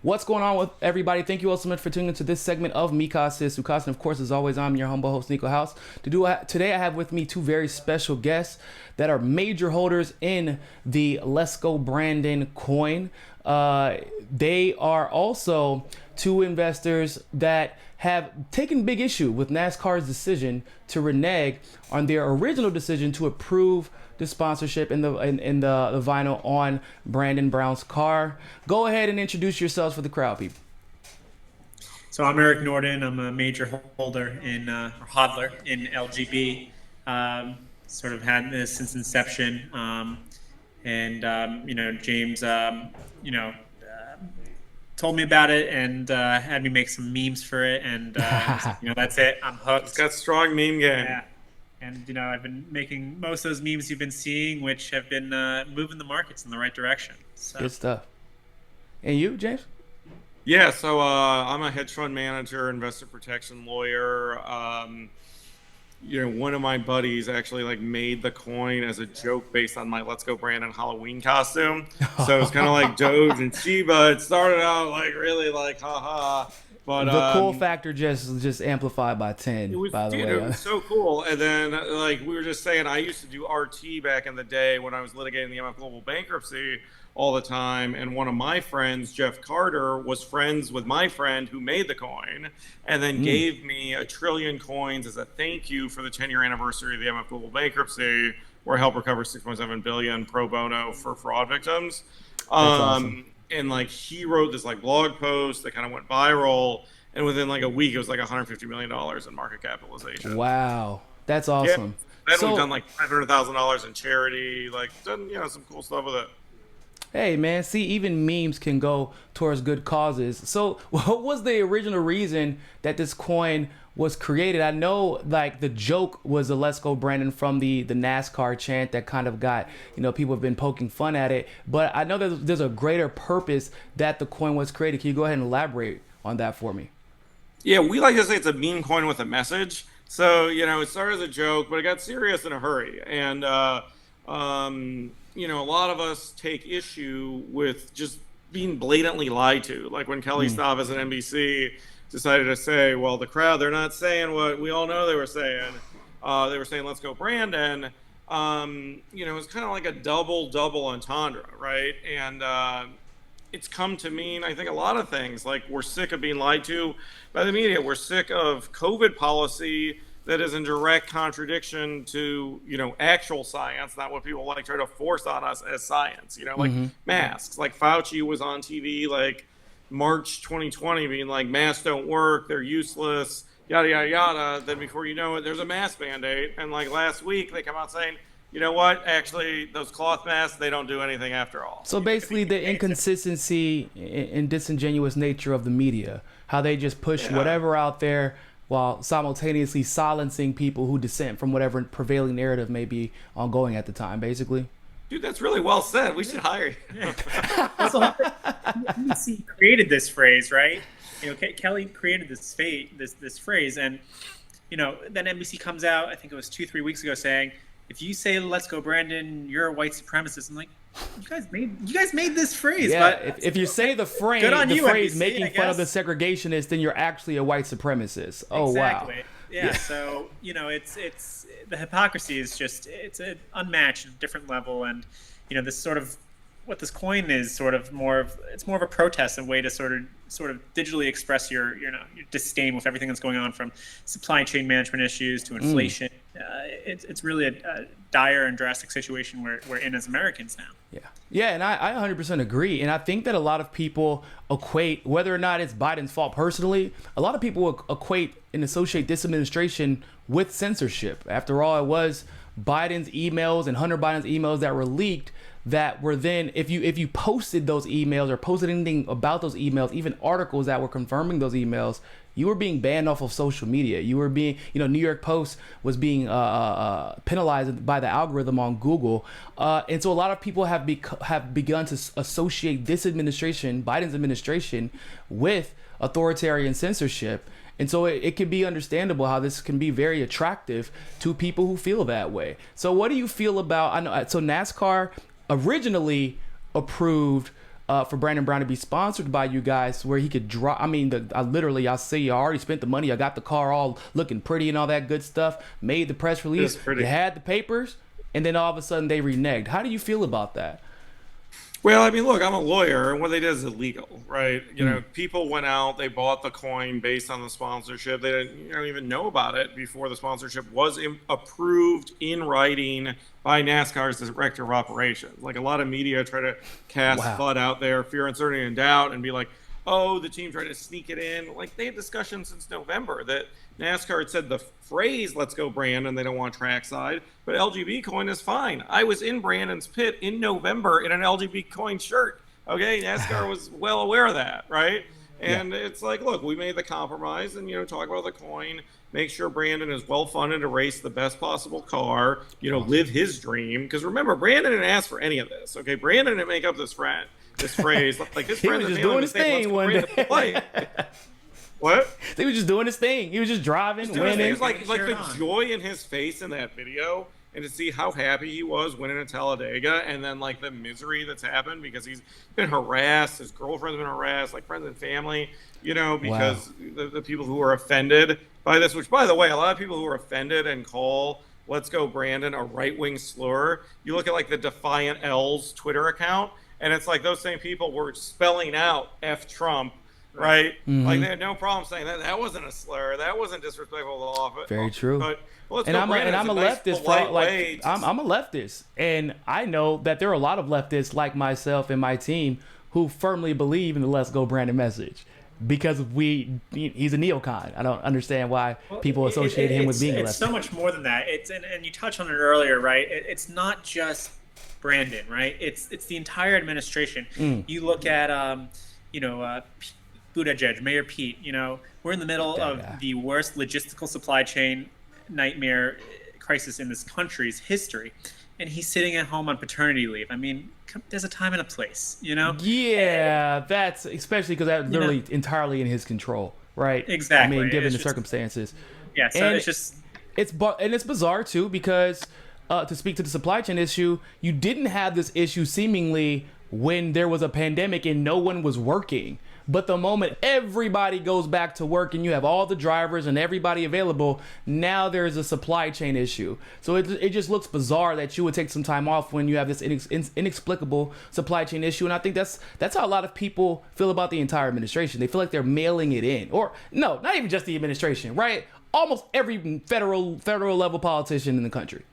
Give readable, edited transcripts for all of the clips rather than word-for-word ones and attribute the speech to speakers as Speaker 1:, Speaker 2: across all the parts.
Speaker 1: What's going on with everybody? Thank you all so much for tuning into this segment of Mikasa Sukasa. And of course, as always, I'm your humble host, Niko House. Today, I have with me two very special guests that are major holders in the Let's Go Brandon coin. They are also two investors that have taken big issue with NASCAR's decision to renege on their original decision to approve the sponsorship in the vinyl on Brandon Brown's car. Go ahead and introduce yourselves for the crowd, people.
Speaker 2: So I'm Eric Norden. I'm a major holder in or hodler in LGB. Sort of had this since inception. James, told me about it and had me make some memes for it, and that's it. I'm hooked.
Speaker 3: It's got strong meme game.
Speaker 2: Yeah. And I've been making most of those memes you've been seeing, which have been moving the markets in the right direction. So.
Speaker 1: Good stuff. And you, James?
Speaker 3: Yeah, so I'm a hedge fund manager, investor protection lawyer. One of my buddies actually made the coin as a joke based on my Let's Go Brandon Halloween costume. So it's kind of like Doge and Shiba. It started out really haha. But
Speaker 1: the cool factor just amplified by 10.
Speaker 3: It was,
Speaker 1: by the way,
Speaker 3: it was so cool. And then we were just saying, I used to do RT back in the day when I was litigating the MF Global bankruptcy all the time. And one of my friends, Jeff Carter, was friends with my friend who made the coin, and then gave me 1 trillion coins as a thank you for the 10-year anniversary of the MF Global bankruptcy, where I helped recover 6.7 billion pro bono for fraud victims.
Speaker 1: That's awesome.
Speaker 3: And he wrote this blog post that kind of went viral, and within a week it was $150 million in market capitalization.
Speaker 1: Wow, that's awesome.
Speaker 3: Yeah. Then we've done $500,000 in charity, done some cool stuff with it.
Speaker 1: Hey man, see, even memes can go towards good causes. So what was the original reason that this coin was created? I know the joke was the Let's Go Brandon from the NASCAR chant that kind of got, people have been poking fun at it, but I know that there's a greater purpose that the coin was created. Can you go ahead and elaborate on that for me?
Speaker 3: Yeah, we like to say it's a meme coin with a message. So, it started as a joke, but it got serious in a hurry. And, a lot of us take issue with just being blatantly lied to. Like when Kelly Stavas at NBC decided to say, well, the crowd, they're not saying what we all know they were saying. They were saying, let's go Brandon. It's kind of like a double entendre, right? And it's come to mean, I think, a lot of things. We're sick of being lied to by the media. We're sick of COVID policy that is in direct contradiction to, actual science, not what people try to force on us as science, masks. Fauci was on TV, March 2020 being masks don't work, they're useless, yada, yada, yada. Then before you know it, there's a mask mandate. And last week, they come out saying, you know what, actually, those cloth masks, they don't do anything after all.
Speaker 1: So basically the inconsistency and disingenuous nature of the media, how they just push whatever out there while simultaneously silencing people who dissent from whatever prevailing narrative may be ongoing at the time, basically.
Speaker 3: Dude, that's really well said. We should hire you.
Speaker 2: Also, NBC created this phrase, right? Kelly created this phrase, and then NBC comes out, I think it was 2-3 weeks ago, saying, if you say "Let's go Brandon," you're a white supremacist. I'm like, you guys made this phrase.
Speaker 1: Yeah,
Speaker 2: but
Speaker 1: if you say the phrase,
Speaker 2: NBC,
Speaker 1: making fun of the segregationists, then you're actually a white supremacist. Oh,
Speaker 2: exactly.
Speaker 1: Wow.
Speaker 2: Yeah. So it's the hypocrisy is just an unmatched, different level, and this sort of what this coin is sort of more of a protest, a way to sort of digitally express your your disdain with everything that's going on, from supply chain management issues to inflation. It's really a dire and drastic situation we're in as Americans now.
Speaker 1: Yeah, and I 100% agree. And I think that a lot of people equate, whether or not it's Biden's fault personally, a lot of people equate and associate this administration with censorship. After all, it was Biden's emails and Hunter Biden's emails that were leaked that were then, if you posted those emails or posted anything about those emails, even articles that were confirming those emails, you were being banned off of social media. You were being, New York Post was being penalized by the algorithm on Google. And so a lot of people have begun to associate this administration, Biden's administration, with authoritarian censorship. And so it can be understandable how this can be very attractive to people who feel that way. So what do you feel about, so NASCAR originally approved for Brandon Brown to be sponsored by you guys, where he could draw. I mean, I see you already spent the money. I got the car all looking pretty and all that good stuff. Made the press release. You had the papers, and then all of a sudden they reneged. How do you feel about that?
Speaker 3: Well, I mean, look, I'm a lawyer, and what they did is illegal, right? You know, people went out, they bought the coin based on the sponsorship. They didn't even know about it before the sponsorship was approved in writing by NASCAR's director of operations. Like, a lot of media try to cast FUD out there, fear, uncertainty, and doubt, and be like, oh, the team tried to sneak it in. Like, they had discussions since November that NASCAR had said the phrase "Let's go Brandon," they don't want trackside, but LGB coin is fine. I was in Brandon's pit in November in an LGB coin shirt. Okay, NASCAR was well aware of that, right? And it's like, look, we made the compromise, and talk about the coin, make sure Brandon is well funded to race the best possible car, live his dream. Because remember, Brandon didn't ask for any of this. Okay, Brandon didn't make up this phrase. Like, his friends
Speaker 1: was just doing his thing one day.
Speaker 3: What?
Speaker 1: He was just doing his thing. He was just driving, winning.
Speaker 3: It was like the joy in his face in that video, and to see how happy he was winning at Talladega, and then like the misery that's happened because he's been harassed, his girlfriend's been harassed, like friends and family, because the people who are offended by this, which, by the way, a lot of people who are offended and call "Let's Go Brandon" a right-wing slur. You look at like the Defiant L's Twitter account, and it's like those same people were spelling out F Trump. Right? Like, they had no problem saying that. That wasn't a slur. That wasn't disrespectful to the law.
Speaker 1: Very true.
Speaker 3: But,
Speaker 1: I'm a leftist. I'm a leftist. And I know that there are a lot of leftists like myself and my team who firmly believe in the "Let's Go Brandon" message. Because he's a neocon. I don't understand why people associate him with being a leftist.
Speaker 2: It's so much more than that. And you touched on it earlier, right? It's not just Brandon, right? It's the entire administration. You look at Buttigieg, Mayor Pete, we're in the middle of the worst logistical supply chain nightmare crisis in this country's history. And he's sitting at home on paternity leave. I mean, there's a time and a place,
Speaker 1: Yeah, that's especially because that's literally entirely in his control, right?
Speaker 2: Exactly.
Speaker 1: I mean, given the circumstances.
Speaker 2: Yeah, so
Speaker 1: it's bizarre too because to speak to the supply chain issue, you didn't have this issue seemingly when there was a pandemic and no one was working. But the moment everybody goes back to work and you have all the drivers and everybody available, now there's a supply chain issue. So it just looks bizarre that you would take some time off when you have this inexplicable supply chain issue. And I think that's how a lot of people feel about the entire administration. They feel like they're mailing it in. Or no, not even just the administration, right? Almost every federal level politician in the country.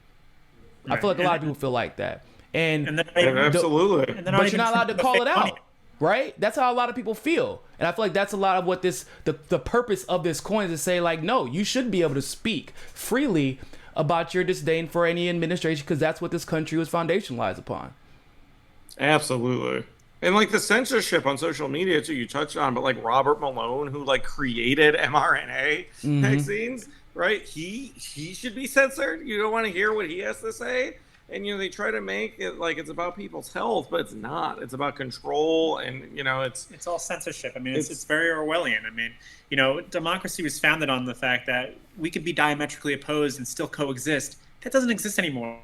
Speaker 1: Right. I feel like a lot of people feel like that.
Speaker 3: Absolutely.
Speaker 1: But you're not allowed to call it out. Right? That's how a lot of people feel. And I feel like that's a lot of what the purpose of this coin is to say, like, no, you should be able to speak freely about your disdain for any administration because that's what this country was foundationalized upon.
Speaker 3: Absolutely. And like the censorship on social media too, you touched on, but like Robert Malone, who like created mRNA vaccines, right? He should be censored. You don't want to hear what he has to say. And, they try to make it like it's about people's health, but it's not. It's about control, and,
Speaker 2: it's all censorship. I mean, it's very Orwellian. I mean, democracy was founded on the fact that we could be diametrically opposed and still coexist. That doesn't exist anymore.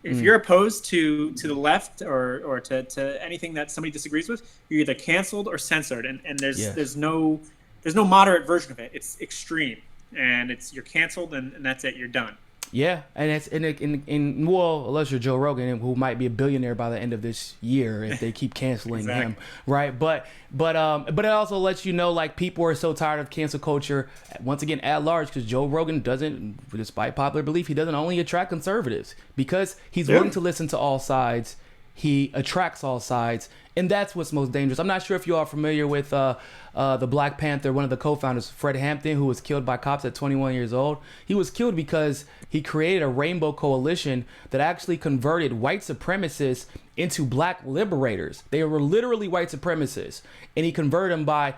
Speaker 2: If you're opposed to the left or to anything that somebody disagrees with, you're either canceled or censored. And there's no moderate version of it. It's extreme, and you're canceled, and that's it. You're done.
Speaker 1: Yeah, and it's well, unless you're Joe Rogan, who might be a billionaire by the end of this year if they keep canceling him, right? But it also lets you know, like, people are so tired of cancel culture once again at large because Joe Rogan doesn't, despite popular belief, he doesn't only attract conservatives because he's willing to listen to all sides. He attracts all sides, and that's what's most dangerous. I'm not sure if you are familiar with the Black Panther, one of the co-founders, Fred Hampton, who was killed by cops at 21 years old. He was killed because he created a rainbow coalition that actually converted white supremacists into black liberators. They were literally white supremacists, and he converted them by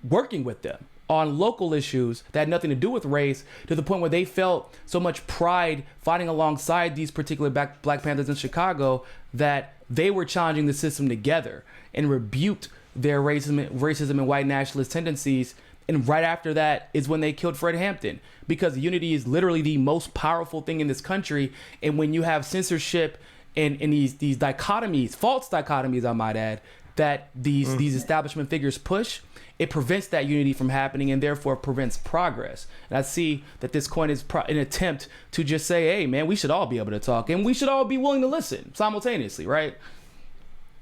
Speaker 1: working with them on local issues that had nothing to do with race, to the point where they felt so much pride fighting alongside these particular Black Panthers in Chicago that they were challenging the system together and rebuked their racism and white nationalist tendencies. And right after that is when they killed Fred Hampton, because unity is literally the most powerful thing in this country. And when you have censorship and these dichotomies, false dichotomies, I might add, that these establishment figures push, it prevents that unity from happening and therefore prevents progress. And I see that this coin is an attempt to just say, hey, man, we should all be able to talk and we should all be willing to listen simultaneously, right?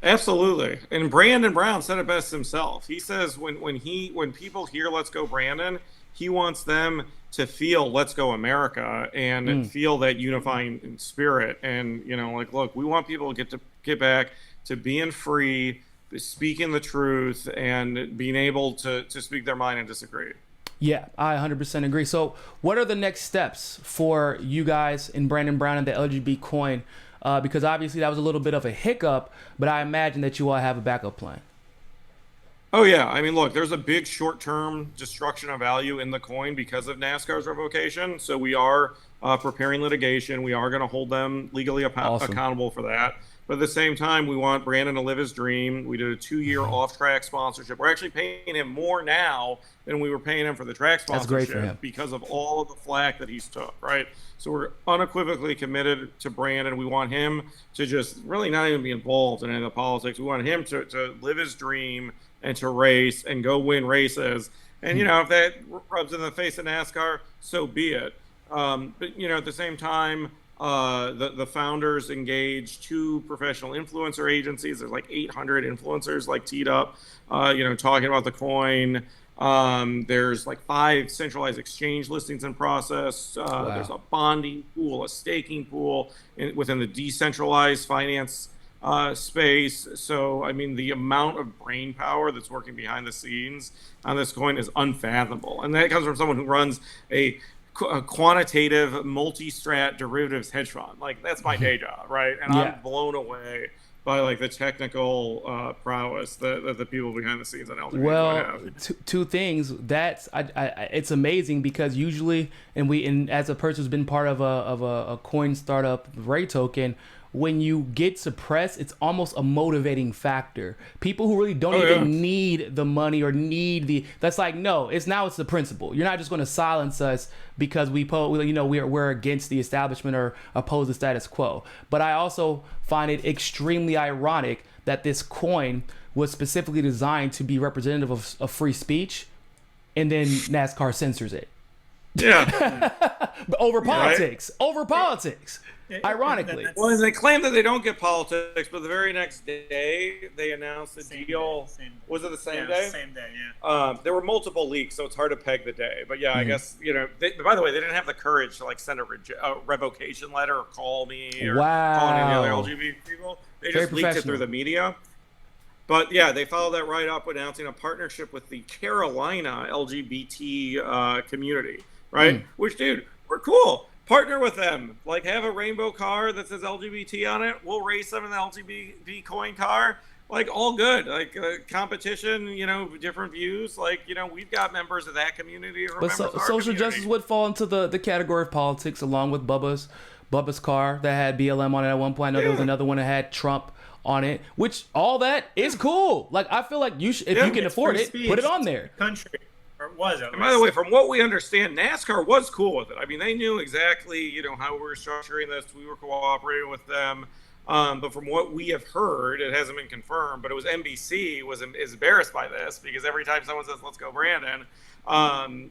Speaker 3: Absolutely. And Brandon Brown said it best himself. He says when people hear "Let's Go Brandon," he wants them to feel "Let's Go America" and feel that unifying spirit. And like, look, we want people to get back to being free, speaking the truth, and being able to speak their mind and disagree.
Speaker 1: Yeah, I 100% agree. So what are the next steps for you guys in Brandon Brown and the LGB coin? Because obviously that was a little bit of a hiccup, but I imagine that you all have a backup plan.
Speaker 3: Oh, yeah. I mean, look, there's a big short-term destruction of value in the coin because of NASCAR's revocation. So we are preparing litigation. We are going to hold them legally accountable for that. But at the same time, we want Brandon to live his dream. We did a 2-year off-track sponsorship. We're actually paying him more now than we were paying him for the track sponsorship.
Speaker 1: That's great for him.
Speaker 3: Because of all of the flack that he's took, right? So we're unequivocally committed to Brandon. We want him to just really not even be involved in any of the politics. We want him to live his dream and to race and go win races. And, if that rubs in the face of NASCAR, so be it. But, at the same time, the founders engaged 2 professional influencer agencies. There's like 800 influencers teed up, talking about the coin. There's like 5 centralized exchange listings in process.
Speaker 1: Wow.
Speaker 3: There's a bonding pool, a staking pool within the decentralized finance space. So, I mean, the amount of brain power that's working behind the scenes on this coin is unfathomable. And that comes from someone who runs a quantitative multi-strat derivatives hedge fund. Like, that's my day job, right? And
Speaker 1: Yeah.
Speaker 3: I'm blown away by the technical prowess that the people behind the scenes on LGB have.
Speaker 1: Two things. That's it's amazing because usually, and as a person who's been part of a coin startup Ray token, when you get suppressed, it's almost a motivating factor. People who really don't even need the money or that's like, no, it's the principle. You're not just going to silence us because we're against the establishment or oppose the status quo. But I also find it extremely ironic that this coin was specifically designed to be representative of free speech, and then NASCAR censors it.
Speaker 3: Yeah.
Speaker 1: over politics. Ironically.
Speaker 3: Well, they claim that they don't get politics, but the very next day they announced a deal.
Speaker 2: Same day.
Speaker 3: Was it the same day?
Speaker 2: Same day, yeah.
Speaker 3: There were multiple leaks, so it's hard to peg the day. But yeah, I guess, by the way, they didn't have the courage to send a revocation letter or call me or call any of the other LGBT people. They just leaked it through the media. But yeah, they followed that right up announcing a partnership with the Carolina LGBT community, right? Which, dude, we're cool. Partner with them. Have a rainbow car that says LGBT on it. We'll race them in the LGBT coin car. All good. Competition, different views. We've got members of that community.
Speaker 1: But social justice would fall into the category of politics, along with Bubba's car that had BLM on it at one point. I know there was another one that had Trump on it, which all that is cool. I feel like you should, if you can afford it, put it on there.
Speaker 2: Country. Or it was.
Speaker 3: And by the way, from what we understand, NASCAR was cool with it. I mean, they knew exactly, how we were structuring this. We were cooperating with them. But from what we have heard, it hasn't been confirmed, but it was NBC is embarrassed by this because every time someone says, "Let's go, Brandon,"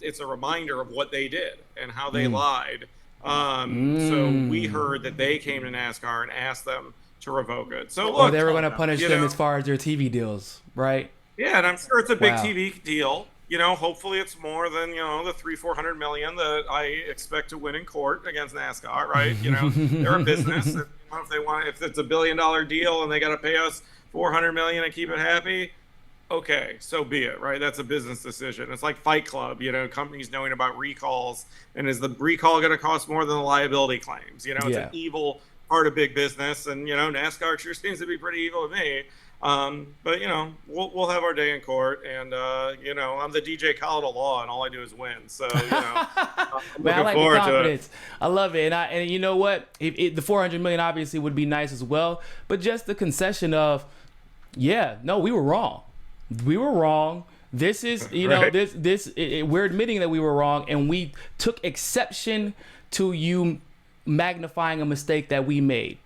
Speaker 3: it's a reminder of what they did and how they lied. So we heard that they came to NASCAR and asked them to revoke it. So look,
Speaker 1: they were going to punish them as far as their TV deals, right?
Speaker 3: Yeah, and I'm sure it's a big TV deal. Hopefully it's more than, the 300-400 million that I expect to win in court against NASCAR, right? They're a business. And, if it's $1 billion deal and they got to pay us $400 million and keep it happy, okay, so be it, right? That's a business decision. It's like Fight Club, companies knowing about recalls. And is the recall going to cost more than the liability claims? It's an evil part of big business. And, NASCAR sure seems to be pretty evil to me. But we'll have our day in court, and I'm the DJ Khaled of law, and all I do is win. So I'm looking forward to it.
Speaker 1: I love it, and you know what? The 400 million obviously would be nice as well, but just the concession of, we were wrong. We were wrong. This is we're admitting that we were wrong, and we took exception to you magnifying a mistake that we made.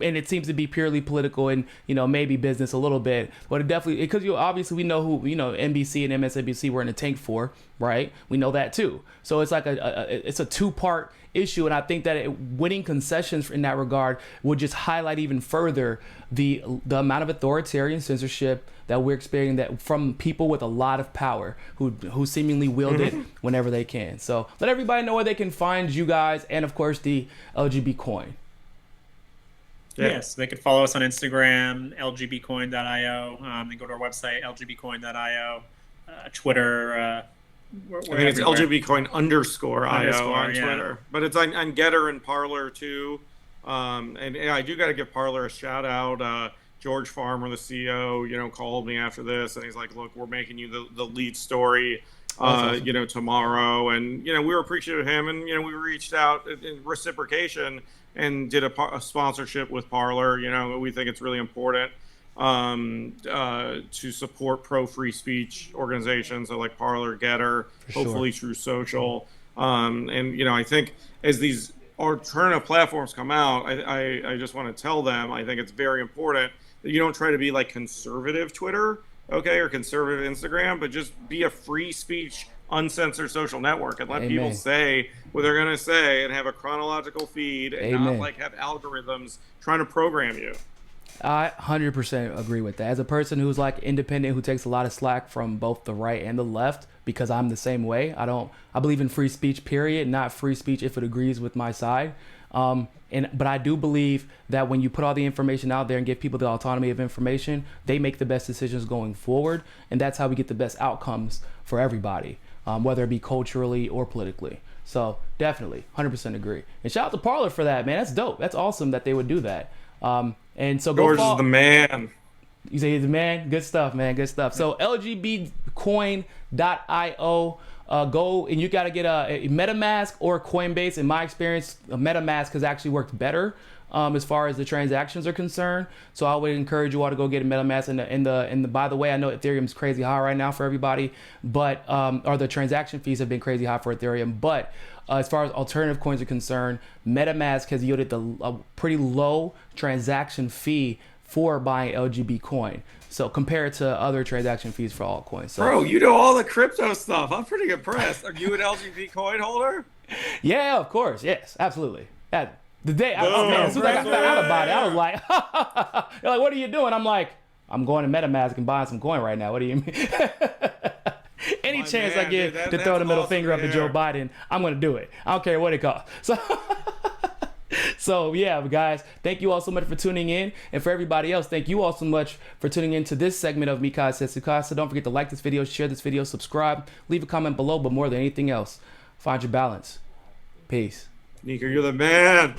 Speaker 1: and it seems to be purely political and, you know, maybe business a little bit, but it definitely, because you obviously, we know who, you know, NBC and MSNBC were in the tank for, right? We know that too. So it's like it's a two-part issue, and I think that winning concessions in that regard would just highlight even further the amount of authoritarian censorship that we're experiencing, that from people with a lot of power who seemingly wield it whenever they can. So let everybody know where they can find you guys, and of course the LGB coin.
Speaker 2: Yes, they could follow us on Instagram, lgbcoin.io. They go to our website, lgbcoin.io, Twitter.
Speaker 3: I think it's lgbcoin_io on Twitter, but it's on Getter and Parler too. And yeah, I do got to give Parler a shout out. George Farmer, the CEO, you know, called me after this, and he's like, "Look, we're making you the lead story,
Speaker 1: awesome.
Speaker 3: you know, tomorrow." And you know, we were appreciative of him, and you know, we reached out in reciprocation and did a sponsorship with Parler. You know, we think it's really important to support pro-free speech organizations, so like Parler, Getter, hopefully True Social. And you know, I think as these alternative platforms come out, I just want to tell them, I think it's very important that you don't try to be like conservative Twitter, okay, or conservative Instagram, but just be a free speech, uncensored social network, and let people say what they're going to say and have a chronological feed, and not like have algorithms trying to program you.
Speaker 1: I 100% agree with that. As a person who's like independent, who takes a lot of slack from both the right and the left, because I'm the same way. I believe in free speech, period, not free speech if it agrees with my side. But I do believe that when you put all the information out there and give people the autonomy of information, they make the best decisions going forward, and that's how we get the best outcomes for everybody, whether it be culturally or politically. So definitely 100% agree. And shout out to Parler for that, man. That's dope. That's awesome that they would do that. And so
Speaker 3: George is the man.
Speaker 1: You say he's the man? Good stuff, man. Good stuff. So lgbcoin.io. Go, and you got to get a MetaMask or Coinbase. In my experience, a MetaMask has actually worked better as far as the transactions are concerned. So I would encourage you all to go get a MetaMask. And by the way, I know Ethereum's crazy high right now for everybody, but or the transaction fees have been crazy high for Ethereum. But as far as alternative coins are concerned, MetaMask has yielded a pretty low transaction fee for buying LGB coin. So compared to other transaction fees for altcoins. So,
Speaker 3: bro, you know all the crypto stuff. I'm pretty impressed. Are you an LGB coin holder?
Speaker 1: Yeah, of course. Yes, absolutely. The day, as soon as I found out about it, I was like, they're like, what are you doing? I'm like, I'm going to MetaMask and buying some coin right now. What do you mean? Any chance I get to throw the middle finger up to Joe Biden, I'm going to do it. I don't care what it costs. So yeah, guys, thank you all so much for tuning in. And for everybody else, thank you all so much for tuning in to this segment of Mikai Says Sukasa. Don't forget to like this video, share this video, subscribe, leave a comment below, but more than anything else, find your balance. Peace.
Speaker 3: Niko, you're the man.